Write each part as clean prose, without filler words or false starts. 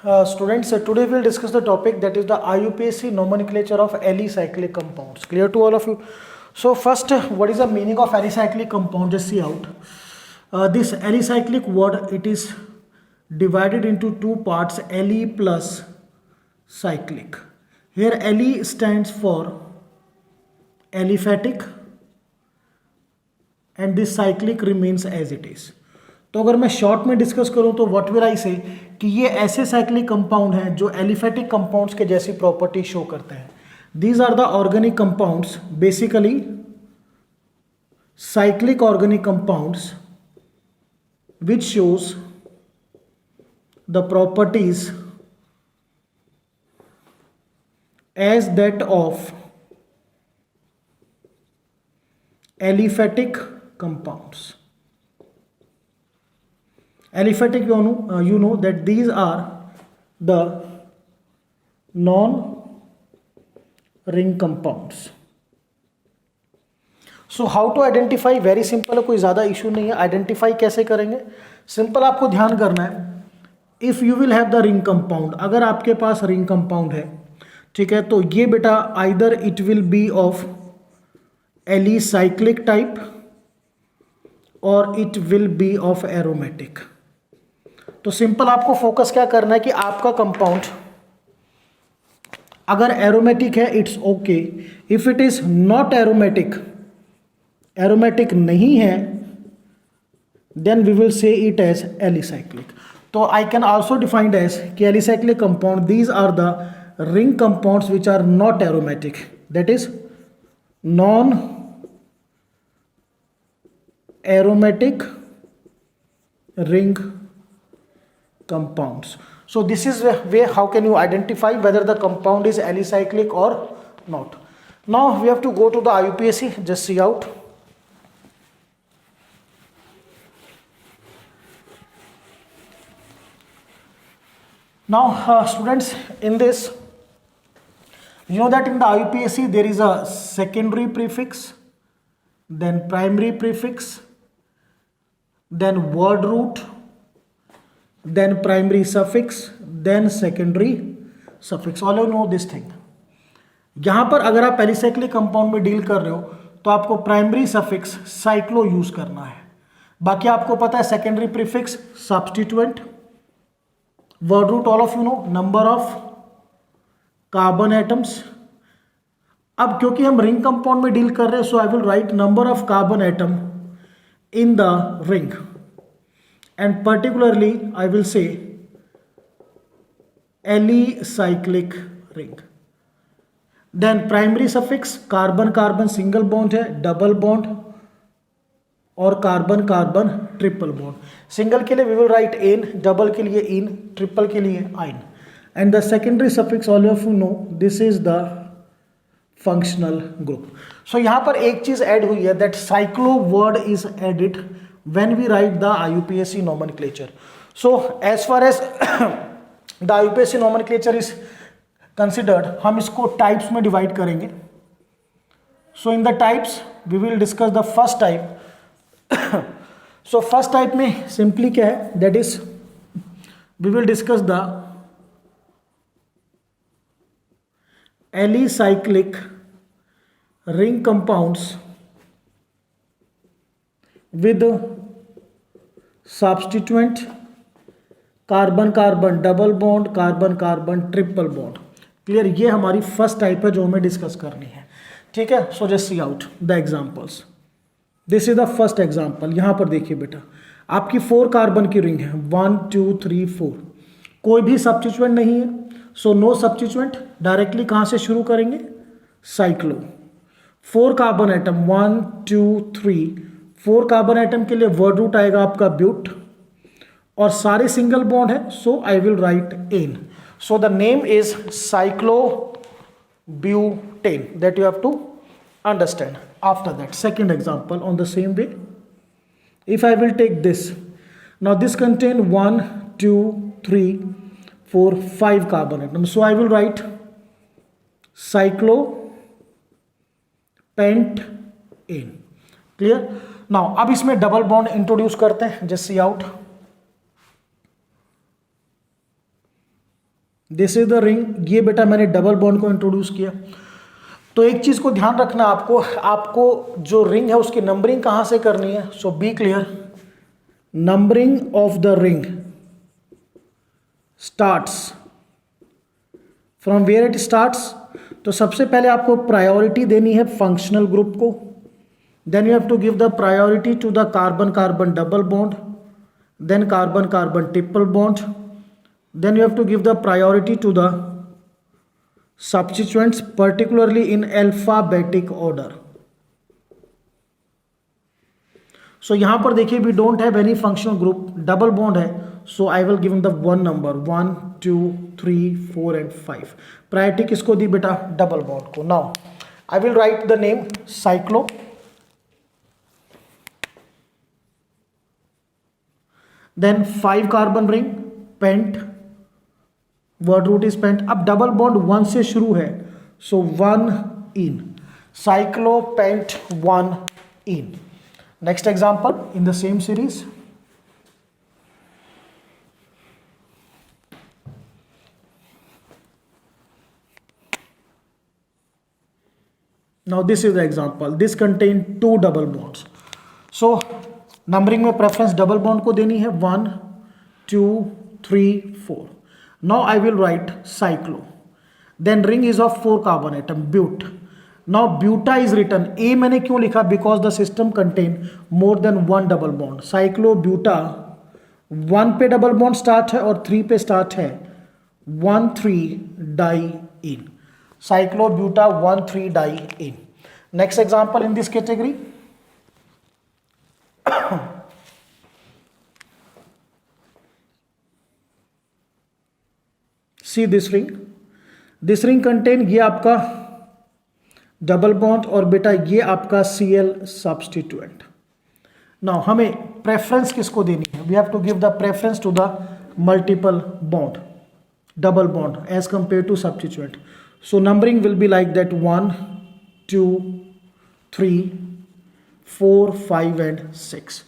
Students, today we'll discuss the topic that is the IUPAC nomenclature of alicyclic compounds. Clear to all of you? So first, what is the meaning of alicyclic compound? Just see out. This alicyclic word, it is divided into two parts, ali plus cyclic. Here ali stands for aliphatic and this cyclic remains as it is. तो अगर मैं short में discuss करूं तो what will आई से कि ये ऐसे साइक्लिक कंपाउंड हैं जो एलिफेटिक कंपाउंड्स के जैसी प्रॉपर्टी शो करते हैं. These are the organic compounds, basically cyclic organic compounds which shows the properties as that of aliphatic compounds. Aliphatic, you know that these are the non-ring compounds. So how to identify? Very simple है, कोई ज़्यादा issue नहीं है. Identify कैसे करेंगे? Simple, आपको ध्यान करना है. If you will have the ring compound, अगर आपके पास रिंग कंपाउंड है, ठीक है, तो ये बेटा either it will be of alicyclic type और it will be of aromatic. तो सिंपल आपको फोकस क्या करना है कि आपका कंपाउंड अगर एरोमेटिक है it's okay. If it is not aromatic, aromatic नहीं है, then we will say it as alicyclic. तो I can also defined as कि alicyclic compound, these are the ring compounds which are not aromatic, that is non aromatic ring compounds. So this is where how can you identify whether the compound is alicyclic or not. Now we have to go to the IUPAC. Just see out. Now students, in this you know that in the IUPAC there is a secondary prefix, then primary prefix, then word root, then primary suffix, then secondary suffix. All you know this thing. यहाँ पर अगर आप alicyclic compound में deal कर रहे हो तो आपको प्राइमरी सफिक्स साइक्लो यूज करना है. बाकी आपको पता है secondary prefix substituent, word root all of you know, number of carbon atoms. अब क्योंकि हम रिंग कंपाउंड में डील कर रहे हैं, so I will write number of carbon atom in the ring, and particularly I will say alicyclic ring. Then primary suffix, carbon carbon single bond है, double bond और carbon carbon triple bond. Single के लिए we will write in, double के लिए in, triple के लिए in. And the secondary suffix, all of you know, this is the functional group. So यहां पर एक चीज ऐड हुई है, that cyclo word is added when we write the IUPAC nomenclature. So as far as the IUPAC nomenclature is considered, हम इसको types में divide करेंगे. So in the types we will discuss the first type. So first type में simply क्या है, that is we will discuss the alicyclic ring compounds with substituent carbon carbon double bond, carbon carbon triple bond. Clear, ये हमारी first type है जो हमें discuss करनी है. ठीक है, so just see out the examples. This is the first example. यहां पर देखिए बेटा, आपकी 4 कार्बन की रिंग है, 1 2 3 4. कोई भी सब्स्टिट्यूएंट नहीं है, सो नो सब्स्टिट्यूएंट. डायरेक्टली कहां से शुरू करेंगे, cyclo. 4 carbon atom, 1 2 3. 4 carbon atom के लिए वर्ड रूट आएगा आपका ब्यूट, और सारे सिंगल बॉन्ड है, so I will write ane. So the name is cyclo butane, that you have to understand. After that second example on the same way. If I will take this, now this contain 1 2 3 4 5 carbon atoms. So I will write cyclopentane. Clear? Now अब इसमें double bond introduce करते हैं. Just see out. This is the ring. ये बेटा मैंने double bond को introduce किया। तो एक चीज को ध्यान रखना आपको जो रिंग है उसकी नंबरिंग कहां से करनी है। So be clear, numbering of the ring starts from where it starts. तो सबसे पहले आपको प्रायोरिटी देनी है फंक्शनल ग्रुप को, then you have to give the priority to the carbon carbon double bond, then carbon carbon triple bond, then you have to give the priority to the substituents particularly in alphabetic order. So यहाँ पर देखिए we don't have any functional group, double bond है, so I will give the one number 1 2 3 4 and 5. Priority किसको दी बेटा, double bond को. Now I will write the name cyclo, then 5 carbon ring pent, word root is pent. अब double bond 1 से शुरू है, so 1 ene, cyclo pent 1 ene. Next example in the same series. Now this is the example, this contain 2 double bonds. So numbering में preference double bond को देनी है 1 2 3 4. Now I will write cyclo, then ring is of 4 carbon atom but. Now buta is written, a मैंने क्यों लिखा, because the system contain more than 1 double bond. Cyclo buta 1 पे double bond start है और 3 पे स्टार्ट है, 1 3 diene. Cyclo buta 1 3 diene. Next example in this category. See this ring, this ring contain, ये आपका double bond और बेटा ये आपका Cl सब्सटीट्यूएंट. नाउ हमें प्रेफरेंस किसको देनी है, we have to give the preference to the multiple bond, double bond as compare to substituent. So numbering will be like that 1 2 3 4 5 and 6.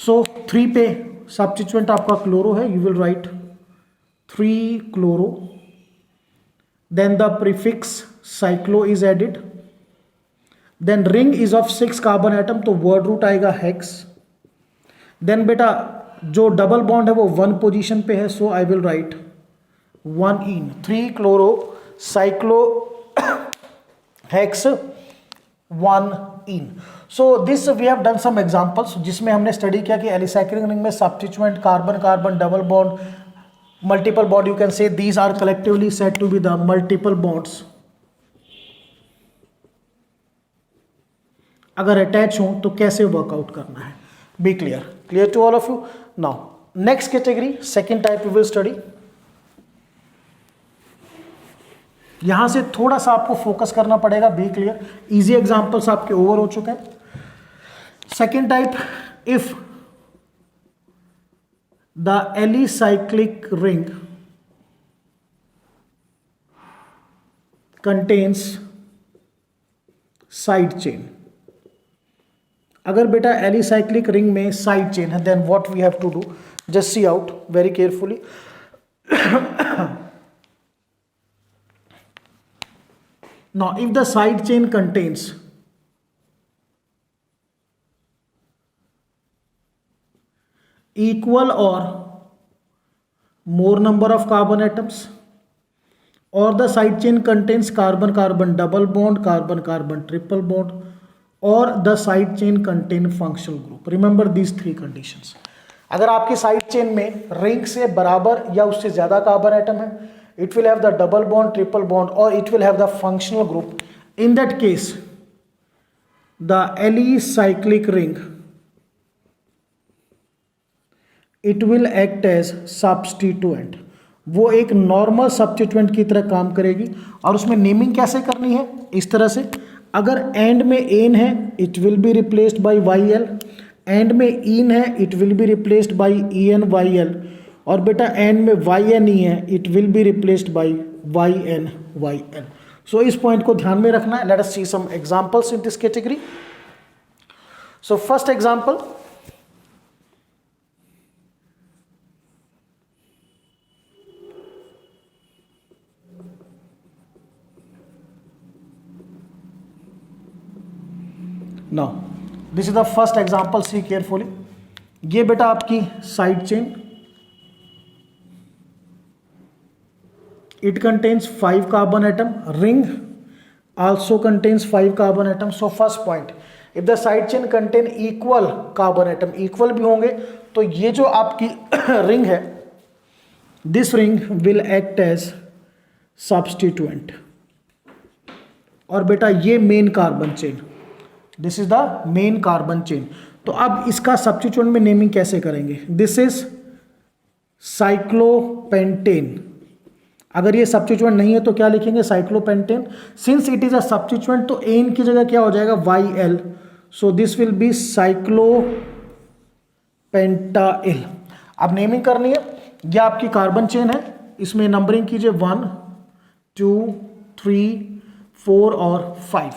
So 3 पे सब्स्टिट्यूएंट आपका क्लोरो है, you will write 3 chloro, then the prefix cyclo is added, then ring is of 6 carbon atom, तो word root आएगा hex. Then बेटा जो double bond है वो 1 position पे है, so I will write 1 ene, 3 chloro cyclo hex 1 ene. So this we have done some examples जिसमें हमने स्टडी किया कि एलिसाइक्लिक रिंग में substituent carbon carbon double bond multiple bond, you can say these are collectively said to be the multiple bonds. अगर attach हो तो कैसे work out करना है, be clear, clear to all of you. Now next category, second type we will study. यहां से थोड़ा सा आपको फोकस करना पड़ेगा, बी क्लियर. इजी एग्जांपल्स आपके ओवर हो चुके हैं. Second type, if the alicyclic ring contains side chain. अगर बेटा एलिसाइक्लिक रिंग में साइड चेन है, then what we have to do, just see out very carefully. Now, if the side chain contains equal or more number of carbon atoms, or the side chain contains carbon carbon double bond, carbon carbon triple bond, or the side chain contain functional group. Remember these 3 conditions. अगर आपकी side chain में ring से बराबर या उससे ज्यादा carbon atom है, it will have the double bond, triple bond, or it will have the functional group. In that case, the alicyclic ring, it will act as substituent. वो एक normal substituent की तरह काम करेगी. और उसमें नेमिंग कैसे करनी है, इस तरह से, अगर एंड में एन है it will be replaced by Y L, end में इन है it will be replaced by E N Y L, और बेटा एंड में वाई एन ई है it will be replaced by Y N Y L. So इस point को ध्यान में रखना है. Let us see some examples in this category. So first example, now this is the first example, see carefully. ये बेटा आपकी side chain, it contains 5 carbon atom, ring also contains 5 carbon atom. So first point, if the side chain contain equal carbon atom, equal भी होंगे, तो ये जो आपकी ring है, this ring will act as substituent। और बेटा ये main carbon chain, this is the main carbon chain. तो अब इसका सब्स्टिट्यूएंट में नेमिंग कैसे करेंगे? This is cyclopentane. अगर ये सब्स्टिट्यूएंट नहीं है तो क्या लिखेंगे? Cyclopentane. Since it is a substituent तो एन की जगह क्या हो जाएगा? YL। So this will be cyclopentyl. अब नेमिंग करनी है। यह आपकी कार्बन चेन है, इसमें नंबरिंग कीजिए 1 2 3 4 और 5।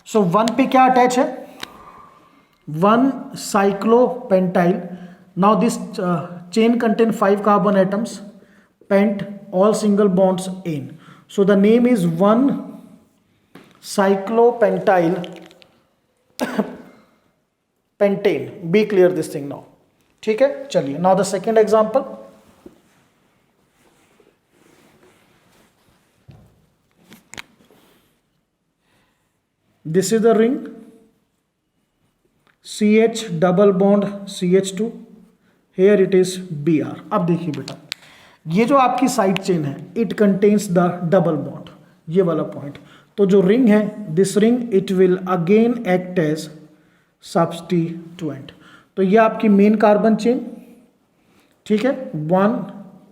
सो 1 पे क्या अटैच है? 1 cyclopentyl. Now this chain contain 5 carbon atoms, pent, all single bonds in. So the name is 1 cyclopentyl pentane. Be clear this thing now. ठीक है, चलिए। Now the second example. This is the ring, CH double bond CH2, here it is Br। अब देखिए बेटा, ये जो आपकी side chain है, it contains the double bond, ये वाला पॉइंट। तो जो रिंग है, this ring it will again act as substituent. तो ये आपकी मेन कार्बन चेन, ठीक है, 1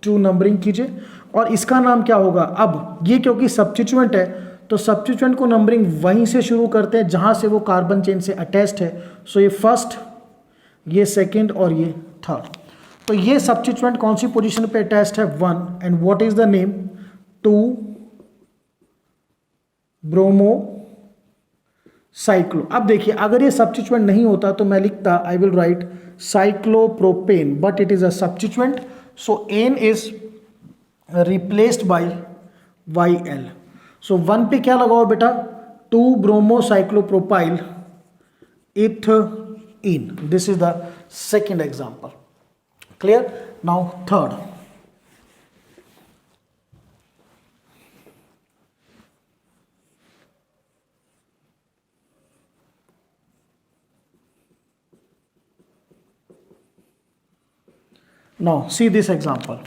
2 नंबरिंग कीजिए। और इसका नाम क्या होगा? अब ये क्योंकि सब्स्टिट्यूएंट है तो सब्स्टिट्यूएंट को नंबरिंग वहीं से शुरू करते हैं जहां से वो कार्बन चेन से अटैच्ड है। सो ये फर्स्ट, ये सेकेंड और ये थर्ड। तो ये सब्स्टिट्यूएंट कौन सी पोजीशन पे अटैच्ड है? 1। And what is the name? 2 bromo cyclo. अब देखिए, अगर ये सब्स्टिट्यूएंट नहीं होता तो मैं लिखता, I will write cyclopropane, but it is a substituent, so ane is replaced by YL। So 1 पे क्या लगाओ बेटा? 2 bromo cyclopropyl ethene. This is the second example. Clear? Now third. Now see this example.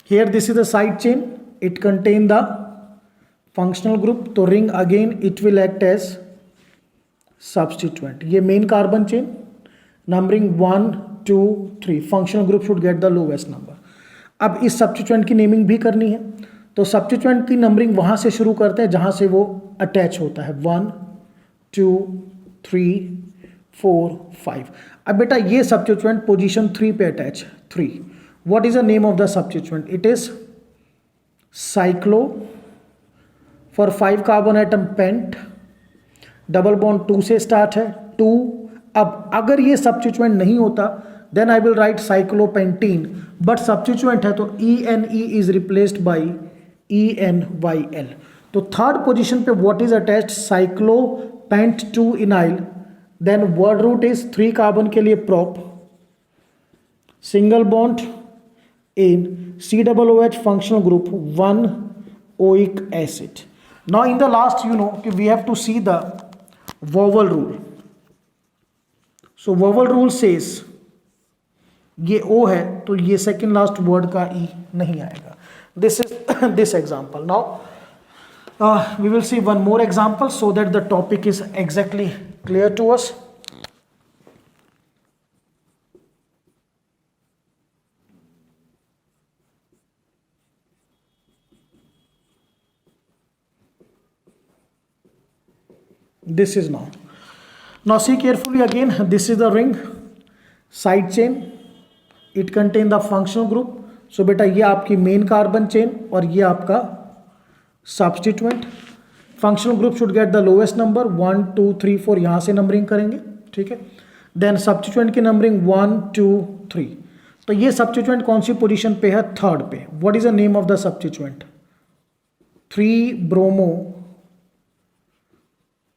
Here this is the side chain. It contain the functional group. तो ring again it will act as substituent. ये main carbon chain. Numbering 1 2 3, functional group should get the lowest number. अब इस substituent की naming भी करनी है, तो substituent की नंबरिंग वहां से शुरू करते हैं जहां से वो अटैच होता है। 1 2 3 4 5। अब बेटा ये सब्स्टिट्यूएंट पोजीशन 3 पे अटैच है, 3। What is the name of the substituent? It is cyclo. For 5 carbon atom pent, double bond 2 से स्टार्ट है, 2। अब अगर ये सब्स्टिट्यूएंट नहीं होता then I will write cyclopentene, but substituent है तो ENE is replaced by ENYL। तो थर्ड पोजीशन पे what is attached? Cyclopent 2 enyl. Then word root is 3 carbon के लिए prop, single bond ane COOH functional group 1 oic acid. Now in the last you know कि we have to see the vowel rule. So vowel rule says, ये O है तो ये second last word का E नहीं आएगा। This is this example. Now we will see one more example so that the topic is exactly clear to us. This is now see carefully again. This is the ring, side chain, it contain the functional group. So बेटा ये आपकी main carbon chain और ये आपका substituent. Functional group should get the lowest number, 1 2 3 4, यहाँ से numbering करेंगे, ठीक है। देन सब्स्टिट्यूएंट की नंबरिंग 1 2 3। तो ये सब्स्टिट्यूएंट कौन सी पोजीशन पे है? थर्ड पे। What is the name of the substituent? 3 bromo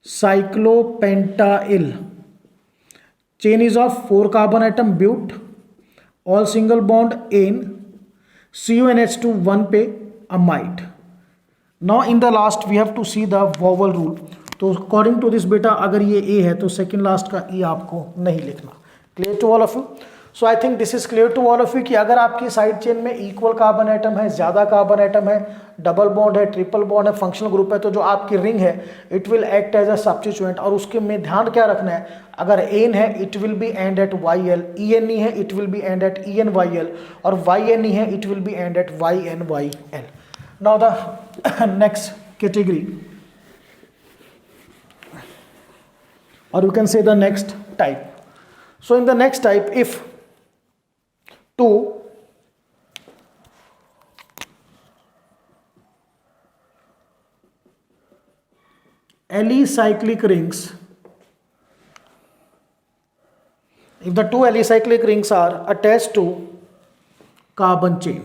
cyclopentyl. Chain is of 4 carbon atom but, all single bond in, CuNH2 1 पे amide. Now in the last we have to see the vowel rule. तो according to this बेटा अगर ये ए है तो second last का ई आपको नहीं लिखना. Clear to all of you? So I think this is clear to all of you कि अगर आपकी साइड चेन में इक्वल कार्बन एटम है, ज़्यादा कार्बन एटम है, डबल बॉन्ड है, ट्रिपल बॉन्ड है, फंक्शनल ग्रुप है, तो जो आपकी रिंग है it will act as a substituent. और उसके में ध्यान क्या रखना है, अगर एन है it will be end at Y L, E N E है it will be end at E N Y L, और वाई एन ई है it will be end at Y N Y L. Now the next category, or you can say the next type. So in the next type, if two alicyclic rings, if the two alicyclic rings are attached to carbon chain,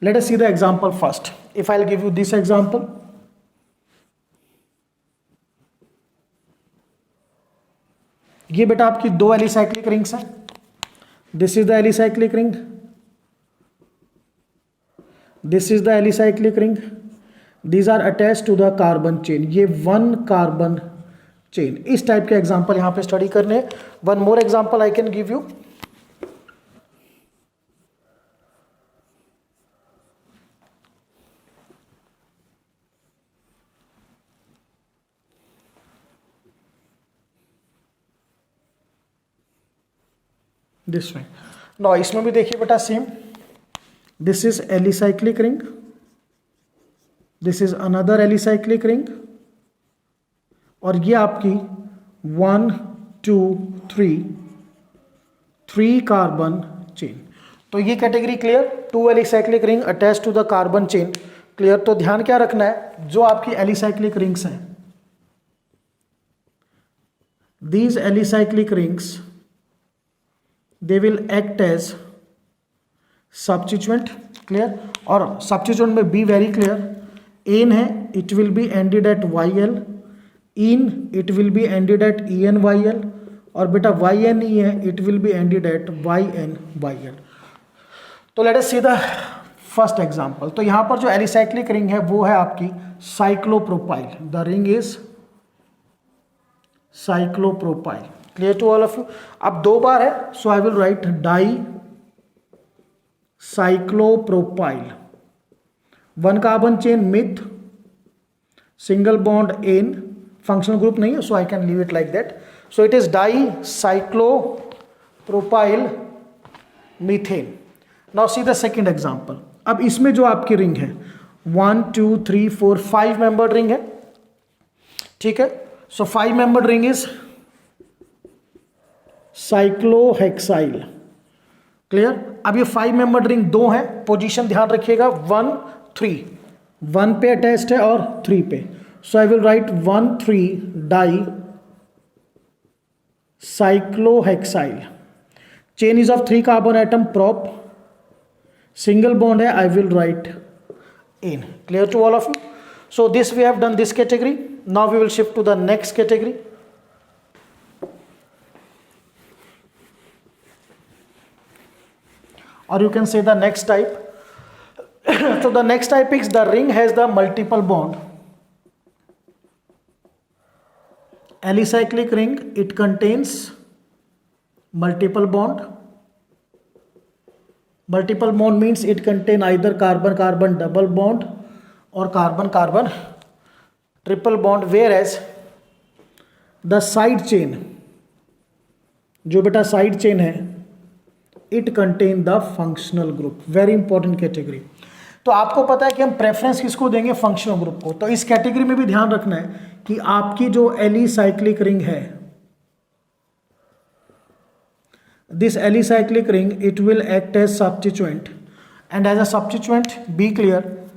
let us see the example first. If I'll give you this example, ये बेटा आपकी दो alicyclic rings हैं. This is the alicyclic ring, this is the alicyclic ring. These are attached to the carbon chain. ये one carbon chain. इस type के example यहां पे स्टडी करने. One more example I can give you. This में no, इसमें भी देखिए बेटा same. This is alicyclic ring, this is another alicyclic ring, और ये आपकी 1 2 3 कार्बन चेन. तो ये category clear. Two alicyclic ring attach to the carbon chain. Clear. तो ध्यान क्या रखना है, जो आपकी एलिसाइक्लिक रिंग्स हैं, these alicyclic rings they will act as substituent. clear. और substituent में be very clear. in है it will be ended at YL, in it will be ended at ENYL, और बेटा YNE है it will be ended at YNYL. तो let us see the first example. तो यहाँ पर जो एलिसाइक्लिक रिंग है वो है आपकी cyclopropyl. The ring is cyclopropyl. Clear to all of you? अब दो बार है, so I will write di cyclopropyl. One carbon chain meth, single bond ane, functional group नहीं है, so I can leave it like that. So it is di cyclopropyl methane. Now see the second example. अब इसमें जो आपकी ring है 1 2 3 4 5 membered ring है. ठीक है. सो 5 membered ring is cyclohexyl. Clear. अब ये 5 मेंबर्ड रिंग दो है. पोजीशन ध्यान रखिएगा 1 3, 1 पे अटैच्ड है और 3 पे. So I will write 1 3 di cyclohexyl. Chain is of 3 carbon atom prop, single bond है, I will write ane. Clear to all of you? So this we have done this category. Now we will shift to the next category. Or you can say the next type. So the next type is the ring has the multiple bond. Alicyclic ring, it contains multiple bond. Multiple bond means it contain either carbon carbon double bond or carbon carbon triple bond, whereas the side chain, जो बेटा side chain है, it contain the functional group. Very important category. तो आपको पता है कि हम preference किसको देंगे, फंक्शनल ग्रुप को. तो इस कैटेगरी में भी ध्यान रखना है कि आपकी जो एलिसाइक्लिक रिंग है, this alicyclic ring it will act as substituent, and as a substituent be clear.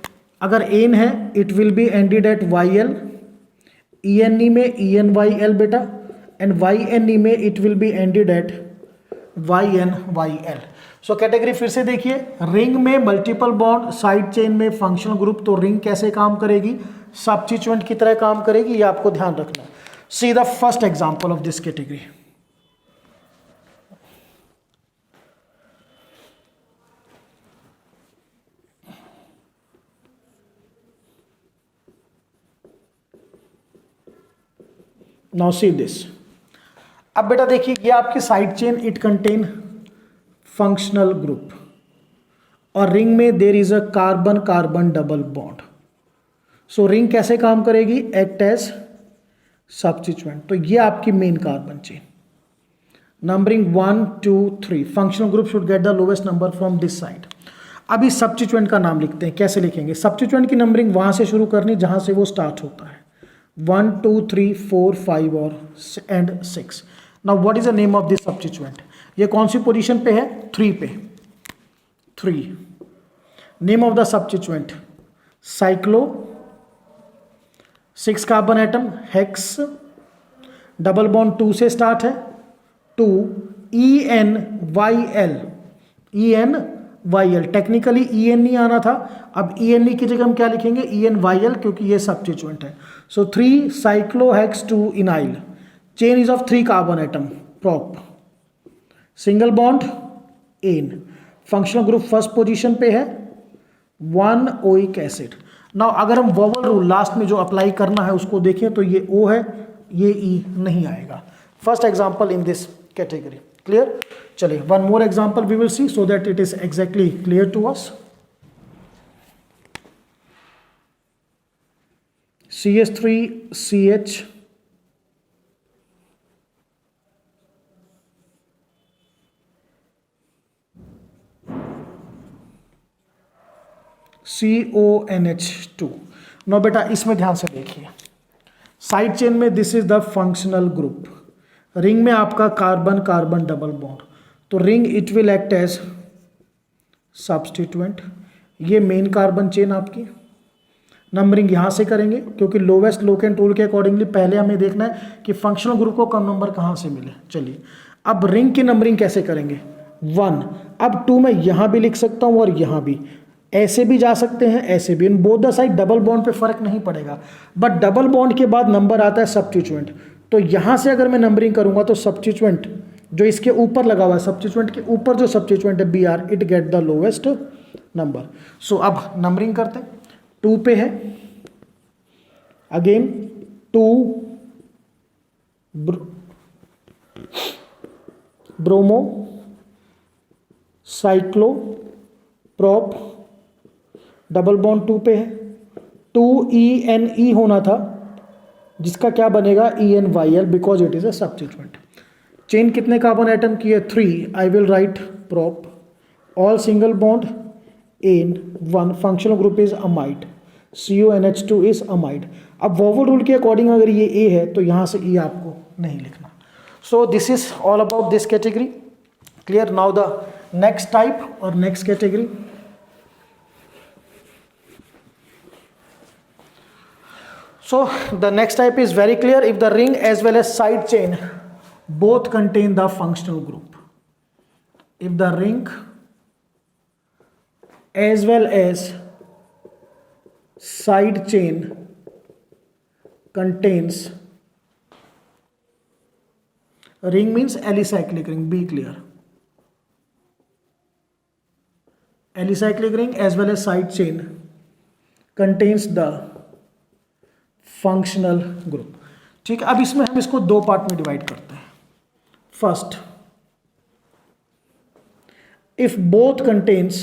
अगर एन है it will be ended at YL, ENE में ENYL बेटा, एंड YNE में it will be ended at YnYl। So category फिर से देखिए, ring में multiple bond, side chain में फंक्शनल ग्रुप, तो रिंग कैसे काम करेगी, सब्स्टिट्यूएंट की तरह काम करेगी, ये आपको ध्यान रखना है। See the first example of this category. Now see this. अब बेटा देखिए, ये आपकी side chain, it contain functional group, और रिंग में there is a carbon carbon double bond. So ring कैसे काम करेगी, एक्ट एज सब्स्टिट्यूएंट। तो ये आपकी main carbon chain, numbering 1 2 3, functional group should get the lowest number from this side. अब इस सब्स्टिट्यूएंट का नाम लिखते हैं, कैसे लिखेंगे, सब्स्टिट्यूएंट की नंबरिंग वहां से शुरू करनी जहां से वो स्टार्ट होता है, 1 2 3 4 5 और and 6। Now what is the name of this substituent, ये कौन सी पोजीशन पे है, 3 पे, 3। Name of the substituent cyclo, 6 carbon atom, hex, double bond 2 से स्टार्ट है, 2 EnYl, EnYl। टेक्निकली En नहीं आना था, अब En की जगह हम क्या लिखेंगे, EnYl, क्योंकि ये सब्स्टिट्यूएंट है। So 3 cyclo hex 2 enyl, chain is of 3 carbon atom, prop, single bond ane, functional group first position पे है, 1 ओइक एसिड। नाउ अगर हम वोवल रूल लास्ट में जो अप्लाई करना है उसको देखें तो ये O है, ये E नहीं आएगा। First example in this category, clear. चलिए one more example we will see so that it is exactly clear to us. CH3CH CONH2। No बेटा इसमें ध्यान से देखिए, साइड चेन में this is the functional group, ring में आपका carbon carbon double bond, तो ring it will act as substituent. ये मेन कार्बन चेन आपकी, नंबरिंग यहां से करेंगे क्योंकि लोवेस्ट लोकेंट रूल के अकॉर्डिंगली पहले हमें देखना है कि फंक्शनल ग्रुप को कम नंबर कहां से मिले। चलिए अब रिंग की नंबरिंग कैसे करेंगे, 1। अब 2 मैं यहां भी लिख सकता हूं और यहां भी, ऐसे भी जा सकते हैं, ऐसे भी, इन both the side double bond पे फर्क नहीं पड़ेगा, बट डबल बॉन्ड के बाद नंबर आता है सब्स्टिट्यूएंट। तो यहां से अगर मैं नंबरिंग करूंगा तो सब्स्टिट्यूएंट जो इसके ऊपर लगा हुआ है, सब्स्टिट्यूएंट के ऊपर जो सब्स्टिट्यूएंट है Br, it get the lowest number. So अब नंबरिंग करते हैं, 2 पे है, again 2 bromo, cyclo, prop, double bond 2 पे है, 2 ENE होना था जिसका क्या बनेगा EnYl because it is a substituent. Chain कितने कार्बन एटम की है, 3। I will write prop, all single bond ane 1, functional group is amide, CONH2 is amide. अब वोवल रूल के अकॉर्डिंग अगर ये A है तो यहां से E आपको नहीं लिखना। So this is all about this category, clear. Now the next type और next category. So the next type is very clear, if the ring as well as side chain both contain the functional group. If the ring as well as side chain contains, ring means alicyclic ring, be clear, alicyclic ring as well as side chain contains the functional group. ठीक है, अब इसमें हम इसको 2 part में divide करते हैं। First, if both contains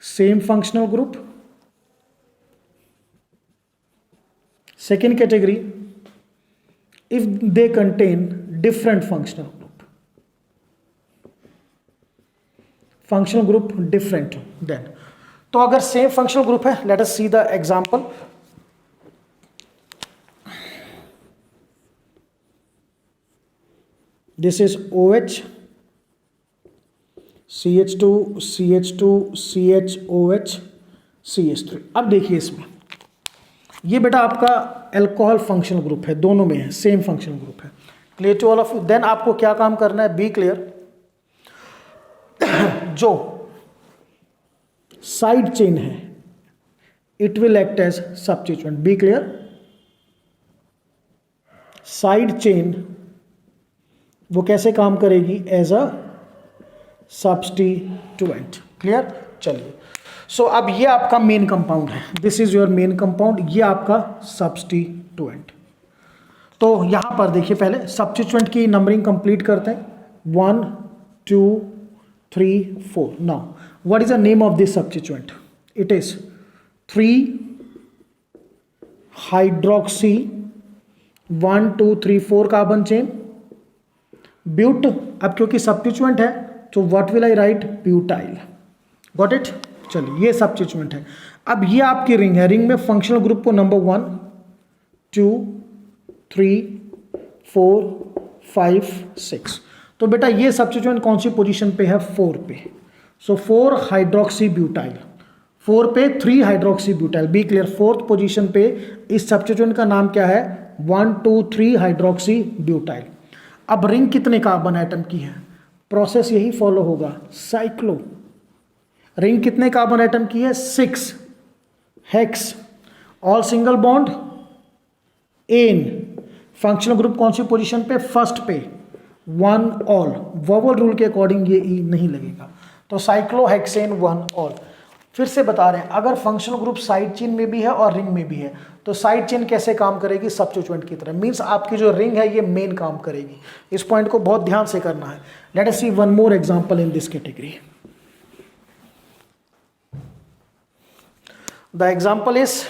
same functional group. Second category, if they contain different functional group, functional group different. Then तो अगर सेम फंक्शनल ग्रुप है, let us see the example. This is OH, CH2, CH2, CHOH, CH3। अब देखिए इसमें, ये बेटा आपका alcohol functional group है, दोनों में है, सेम फंक्शनल ग्रुप है। Clear to all of you? Then आपको क्या काम करना है, बी क्लियर, जो साइड चेन है it will act as substituent, be clear, side chain वो कैसे काम करेगी, एज अ सब्स्टिट्यूएंट, क्लियर। चलिए, सो अब ये आपका मेन कंपाउंड है, this is your main compound, ये आपका सब्स्टिट्यूएंट। तो यहां पर देखिए, पहले सब्स्टिट्यूएंट की नंबरिंग कंप्लीट करते हैं, 1 2 3 4। Now what is the name of this substituent, it is 3 hydroxy 1 2 3 4 carbon chain but. अब क्योंकि सब्स्टिट्यूएंट है तो what will I write, butyl, got it. चलिए, ये सब्स्टिट्यूएंट है। अब ये आपकी रिंग है, रिंग में फंक्शनल ग्रुप को नंबर 1 2 3 4 5 6। तो बेटा ये सब्स्टिट्यूएंट कौन सी पोजीशन पे है, 4 पे। सो 4 हाइड्रोक्सी ब्यूटाइल, 4 पे 3 hydroxy butyl, be clear, 4th position पे इस सब्स्टिट्यूएंट का नाम क्या है, 1 2 3 हाइड्रोक्सी ब्यूटाइल। अब रिंग कितने कार्बन एटम की है, प्रोसेस यही फॉलो होगा, साइक्लो। रिंग कितने कार्बन एटम की है, 6 hex, all single bond, ane, functional group कौन सी पोजीशन पे, फर्स्ट पे, 1 ऑल, वोवल रूल के अकॉर्डिंग ये ई नहीं लगेगा, तो साइक्लोहेक्सेन 1 ऑल। फिर से बता रहे हैं, अगर फंक्शनल ग्रुप साइड चेन में भी है और रिंग में भी है तो साइड चेन कैसे काम करेगी, सब्स्टिट्यूएंट की तरह, मींस आपकी जो रिंग है ये मेन काम करेगी। इस पॉइंट को बहुत ध्यान से करना है। Let us see one more example in this category. The example is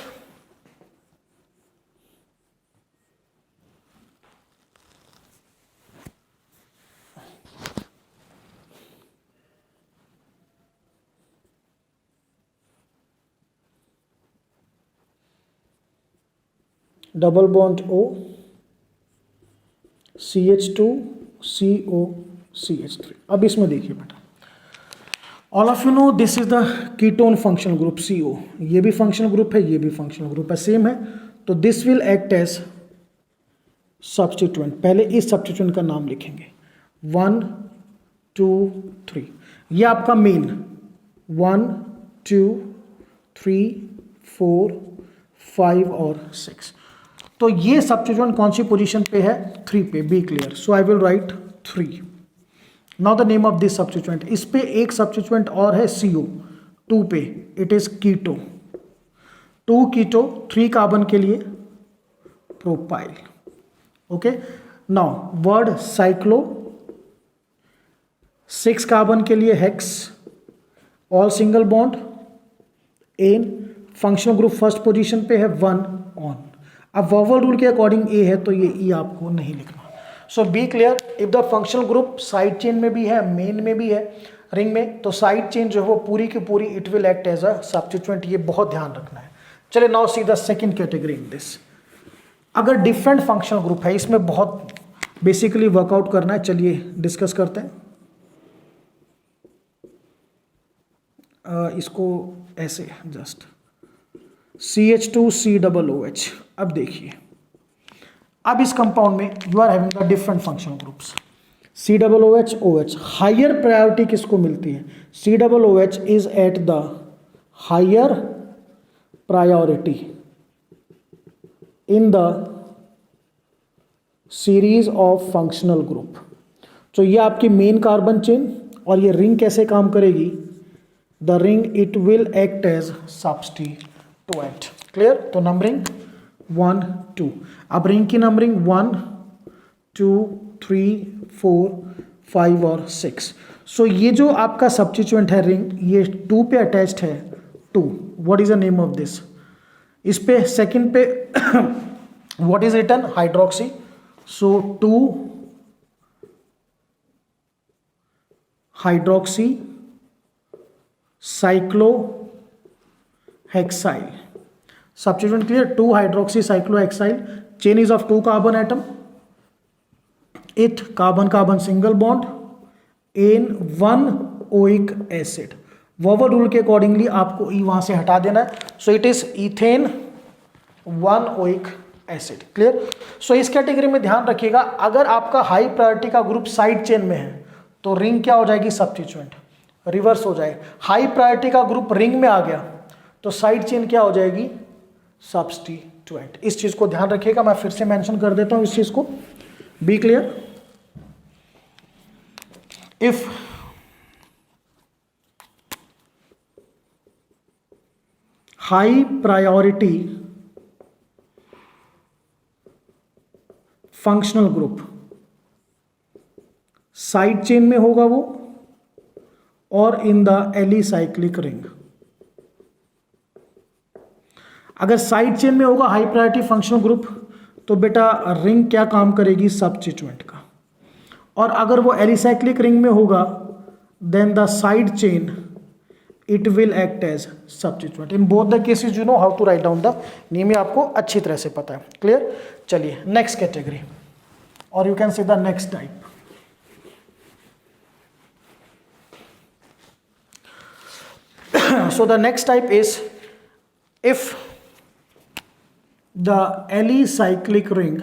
double bond O, CH2 CO CH3। अब इसमें देखिए बेटा, all of you know this is the ketone functional group CO, ये भी फंक्शनल ग्रुप है, ये भी functional group है, सेम है, तो this will act as substituent. पहले इस सब्स्टिट्यूएंट का नाम लिखेंगे, 1 2 3, ये आपका मेन 1 2 3 4 5 और 6। तो ये सब्स्टिट्यूएंट कौन सी पोजीशन पे है, 3 पे, be clear, so I will write 3। Now the name of this substituent, इस पे एक सब्स्टिट्यूएंट और है CO 2 पे, it is keto, 2 keto, 3 carbon के लिए propyl, okay. Now word cyclo, 6 carbon के लिए hex, all single bond, ane, functional group first position पे है, 1 ऑन। अब वोवल रूल के अकॉर्डिंग ए है तो ये ई आपको नहीं लिखना। सो be clear, if the functional group side chain में भी है, मेन में भी है, रिंग में, तो साइड चेन जो है वो पूरी की पूरी it will act as a substituent, ये बहुत ध्यान रखना है। चलिए, now see the second category in this. अगर डिफरेंट फंक्शनल ग्रुप है, इसमें बहुत बेसिकली वर्कआउट करना है, चलिए डिस्कस करते हैं। इसको ऐसे जस्ट CH2COOH। अब देखिए, अब इस कंपाउंड में you are having the different functional groups, COOH OH। Higher priority किसको मिलती है, COOH is at the higher priority in the series of functional group. तो ये आपकी मेन कार्बन चेन, और ये रिंग कैसे काम करेगी, the ring it will act as substituent, clear. तो नंबरिंग 1 2, अब रिंग की नंबरिंग 1 2 3 4 5 और 6। सो ये जो आपका सब्स्टिट्यूएंट है रिंग, ये 2 पे अटैच्ड है, 2, what is the name of this, इस पे सेकंड पे what is written, hydroxy, so 2 hydroxy cyclohexyl, substituent clear, 2 hydroxy cyclohexyl, chain is of 2 carbon atom, eth carbon carbon single bond, ane 1 oic acid. Vowel rule के accordingly आपको E वहां से हटा देना है, so it is ethane 1 oic acid. Clear? So इस category में ध्यान रखिएगा, अगर आपका हाई प्रायोरिटी का ग्रुप साइड चेन में है तो रिंग क्या हो जाएगी? सब्स्टिट्यूएंट। रिवर्स हो जाए, हाई प्रायोरिटी का ग्रुप रिंग में आ गया तो साइड चेन क्या हो जाएगी? सब्स्टिट्यूएंट। इस चीज को ध्यान रखिएगा, मैं फिर से मेंशन कर देता हूं इस चीज को। Be clear? If high priority functional group side chain में होगा वो, और इन द एलिसाइक्लिक रिंग। अगर साइड चेन में होगा हाई प्रायोरिटी फंक्शनल ग्रुप तो बेटा रिंग क्या काम करेगी? सब्स्टिट्यूएंट का। और अगर वो एलिसाइक्लिक रिंग में होगा then the side chain it will act as substituent. In both the cases you know how to write down the name, आपको अच्छी तरह से पता है। क्लियर? चलिए नेक्स्ट कैटेगरी, और you can see the next type. So the next type is if the alicyclic ring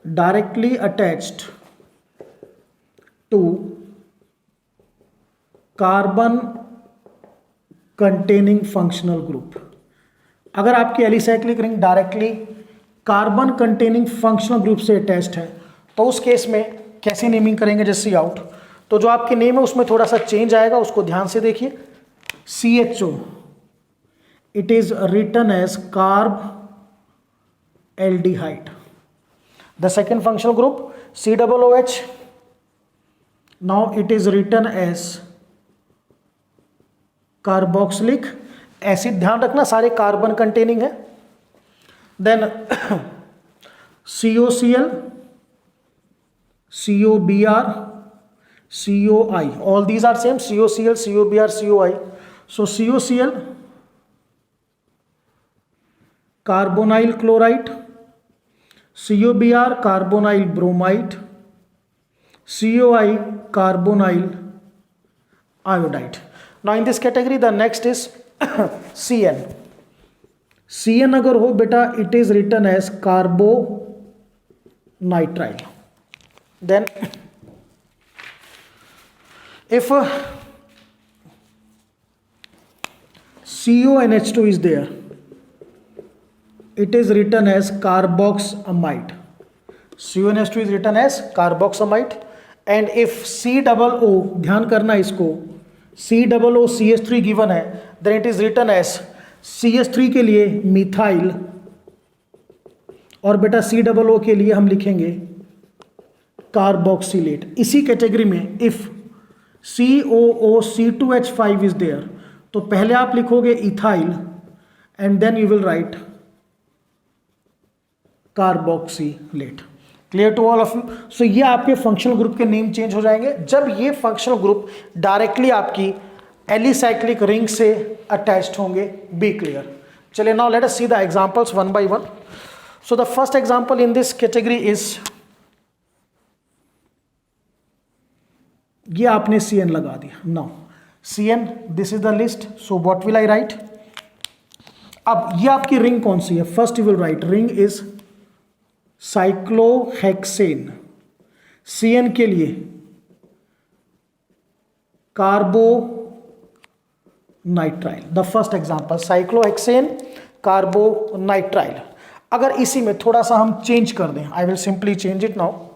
directly attached to carbon containing functional group। अगर आपकी alicyclic ring directly carbon containing functional group से attached है तो उस case में कैसे naming करेंगे? जैसे सी आउट, तो जो आपके नेम है उसमें थोड़ा सा चेंज आएगा, उसको ध्यान से देखिए। CHO it is written as carb aldehyde. The second functional group COOH, now it is written as carboxylic acid. ध्यान रखना सारे कार्बन कंटेनिंग है। Then COCl, COBr, COI, all these are same, COCl, COBr, COI. So COCl carbonyl chloride, COBr carbonyl bromide, COI carbonyl iodide. Now in this category the next is CN. CN अगर हो बेटा it is written as carbo nitrile. Then if CONH2 is there, it is written as carboxamide. CONH2 is written as carboxamide. And if COO, ध्यान करना इसको, COO CH3 given है, then it is written as CH3 के लिए methyl, और बेटा COO के लिए हम लिखेंगे कार्बोक्सिलेट। इसी कैटेगरी में इफ COOC2H5 इज देयर तो पहले आप लिखोगे ethyl and then you will write carboxylate. Clear to all of you? So ये आपके फंक्शनल ग्रुप के नेम चेंज हो जाएंगे जब ये फंक्शनल ग्रुप डायरेक्टली आपकी एलिसाइक्लिक रिंग से अटैच्ड होंगे। Be clear? चलिए now let us see the examples one by one. So the first example in this category is, ये आपने CN लगा दिया। Now CN, this is the list, so what will I write? अब ये आपकी ring कौन सी है? First you will write ring is cyclohexane. CN के लिए carbo nitrile. The first example cyclohexane carbonitrile. अगर इसी में थोड़ा सा हम चेंज कर दें, I will simply change it now.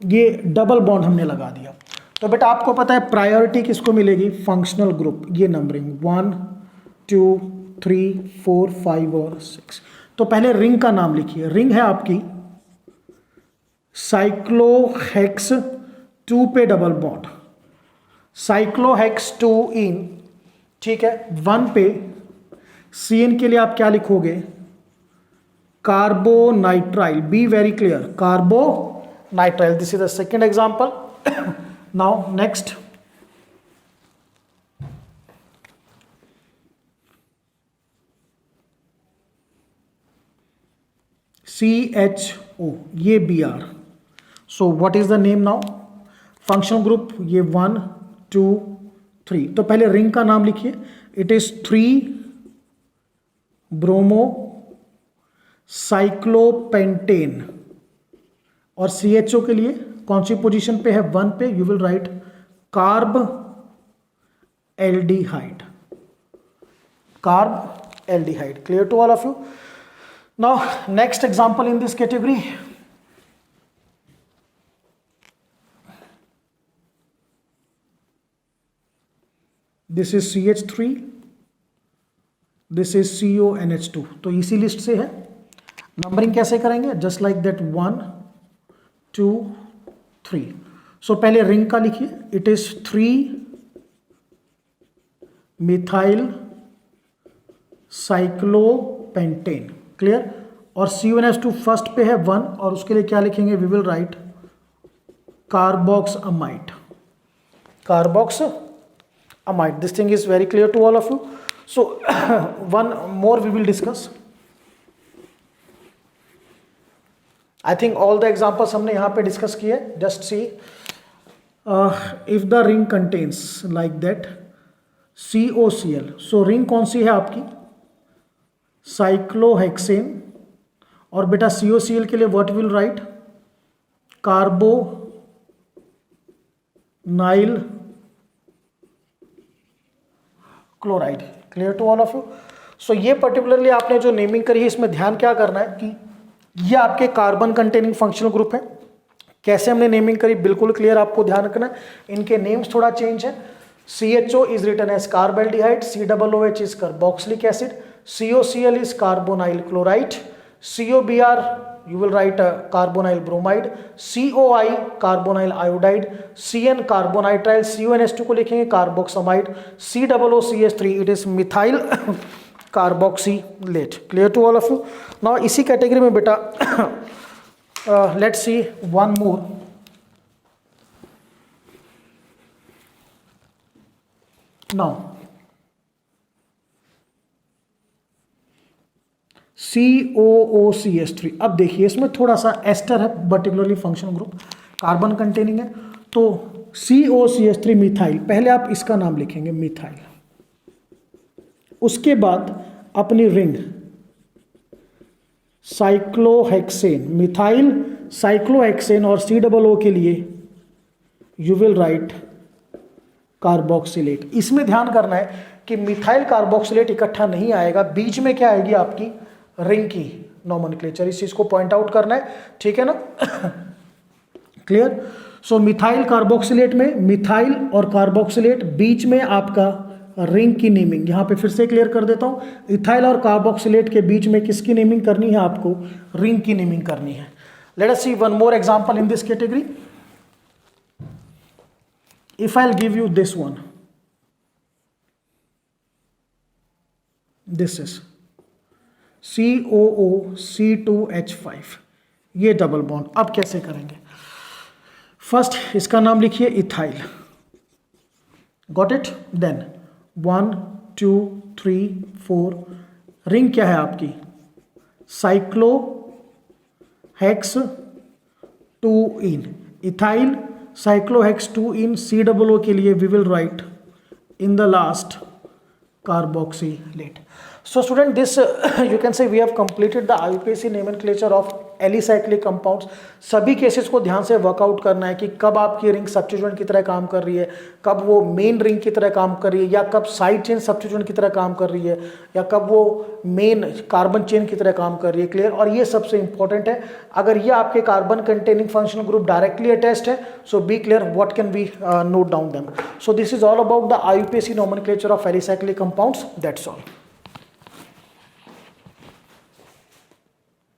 ये डबल बॉन्ड हमने लगा दिया तो बेटा आपको पता है प्रायोरिटी किसको मिलेगी? Functional group. ये नंबरिंग 1 2 3 4 5 और 6। तो पहले रिंग का नाम लिखिए। रिंग है आपकी साइक्लोहेक्स 2 पे डबल बॉन्ड, साइक्लोहेक्स 2 इन, ठीक है। 1 पे CN के लिए आप क्या लिखोगे? Carbonitrile. Be very clear, carbonitrile. This is the second example. Now next, CHO, ये Br. So what is the name now? Functional group ये 1 2 3. तो पहले रिंग का नाम लिखिए. It is 3 bromo cyclopentane. और CHO के लिए कौन सी पोजीशन पे है? 1 पे. You will write carb aldehyde. Carb aldehyde. Clear to all of you? Now next example in this category. This is CH3, this is CONH2. तो इसी लिस्ट से है. नंबरिंग कैसे करेंगे? Just like that 1 2 3. सो पहले रिंग का लिखिए. It is 3 methyl cyclopentane. Clear? और CONH2 फर्स्ट पे है 1, और उसके लिए क्या लिखेंगे? We will write carboxamide. Carboxamide. This thing is very clear to all of you. So one more we will discuss. I think all the examples हमने यहाँ पे discuss किए. Just see if the ring contains like that COCl. So ring कौन सी है आपकी? Cyclohexane. और बेटा COCl के लिए what will write? Carbonyl chloride. Clear to all of you? So ये पर्टिकुलरली आपने जो नेमिंग करी है, इसमें ध्यान क्या करना है कि ये आपके कार्बन कंटेनिंग फंक्शनल ग्रुप है. कैसे हमने नेमिंग करी बिल्कुल क्लियर आपको ध्यान रखना है. इनके नेम्स थोड़ा चेंज है. CHO is written as carbaldehyde, COOH is carboxylic acid, COCl is carbonyl chloride, COBr you will write carbonyl bromide, COI carbonyl iodide, CN carbonitrile, CONH2 को लिखेंगे carboxamide, COOCH3 it is methyl carboxylate. Clear to all of you? Now इसी category में बेटा let's see one more. Now COOCH3. अब देखिए इसमें थोड़ा सा एस्टर है, particularly functional group carbon containing है. तो COOCH3 मिथाइल. पहले आप इसका नाम लिखेंगे मिथाइल. उसके बाद अपनी रिंग साइक्लोहेक्सेन. मिथाइल साइक्लोहेक्सेन और COO के लिए यू विल राइट कार्बोक्सिलेट. इसमें ध्यान करना है कि मिथाइल कार्बोक्सिलेट इकट्ठा नहीं आएगा. बीच में क्या आएगी? आपकी रिंग की नॉमेनक्लेचर. इस चीज को पॉइंट आउट करना है. ठीक है ना? क्लियर? सो मिथाइल कार्बोक्सिलेट में मिथाइल और कार्बोक्सिलेट, बीच में आपका रिंग की नेमिंग. यहां पे फिर से क्लियर कर देता हूं. इथाइल और कार्बोक्सिलेट के बीच में किसकी नेमिंग करनी है? आपको रिंग की नेमिंग करनी है. Let us see one more example in this category. If I will give you this one, this is COOC2H5. ये डबल बॉन्ड. अब कैसे करेंगे? फर्स्ट इसका नाम लिखिए ethyl. Got it? Then 1 2 3 4. Ring क्या है आपकी? साइक्लोहेक्स 2इन. इथाइल साइक्लोहेक्स 2इन. COO के लिए we will write in the last carboxylate. So student, this you can say we have completed the IUPAC nomenclature of alicyclic compounds. सभी केसेस को ध्यान से वर्कआउट करना है कि कब आपकी रिंग सब्स्टिट्यूएंट की तरह काम कर रही है, कब वो मेन रिंग की तरह काम कर रही है, या कब साइड चेन सब्स्टिट्यूएंट की तरह काम कर रही है, या कब वो मेन कार्बन चेन की तरह काम कर रही है. क्लियर? और ये सबसे इंपॉर्टेंट है. अगर ये आपके carbon containing functional group directly attached है, so be clear what can be note down them. So this is all about the IUPAC nomenclature of alicyclic compounds. That's all.